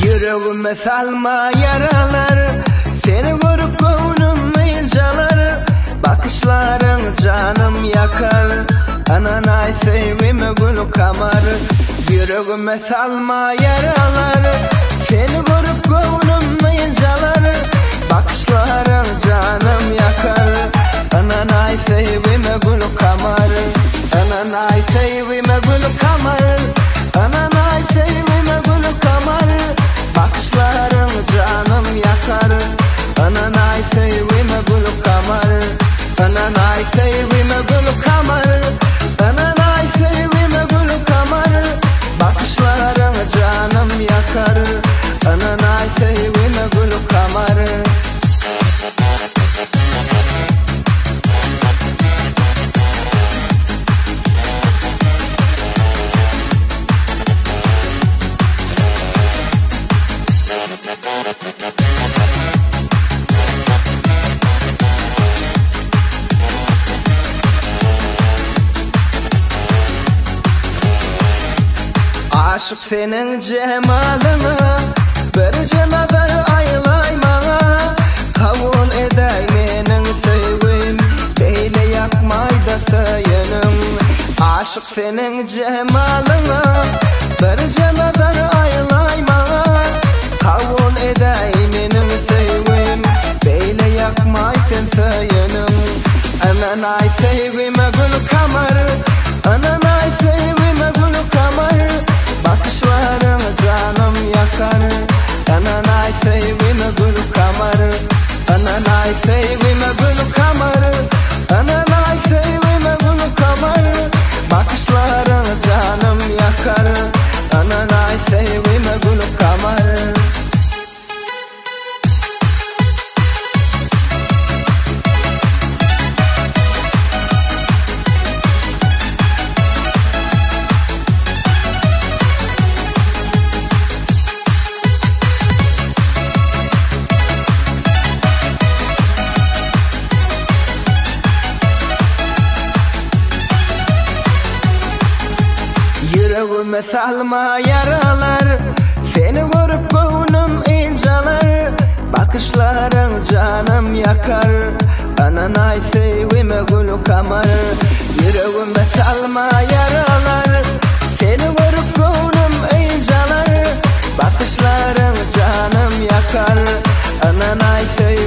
Yüreğime salma yaralar, seni görüp gönlüm incalar. Bakışların canım yakar, ananay sevime gül kamar. Yüreğime salma yaralar, seni görüp gönlüm incalar. Bakışların canım yakar, ananay sevime gül kamar. Ananay sevime gül kamar, ananay sevime gül kamar. Bakışların canım yakar, ananay sevime gül kamar. Ananay sevime gül kamar, ananay sevime gül kamar. Bakışların canım yakar, ananay sevime gül kamar. Aşık senin cemalına, bir nazar aylay bana. Kabul eday menin sevgim, beyle yakmayda sayınım. Aşık senin cemalına, bir nazar aylay bana. Kabul eday menin sevgim, beyle yakmayda sayınım. Ananay sevgime gül kamar, ananay sevgime gül kamar. Bakışların canım yakar, ananay sevgime gül kamar. Ananay sevgime gül kamar, ananay sevgime gül kamar. Bakışların canım yakar, ananay sevgime gül kamar. Yüreğime salma yaralar, seni görüp gönlüm incalar. Bakışların canım yakar, ananay sevgime gül kamar. Yüreğime salma yaralar, seni görüp gönlüm incalar. Bakışların canım yakar, ananay sevgime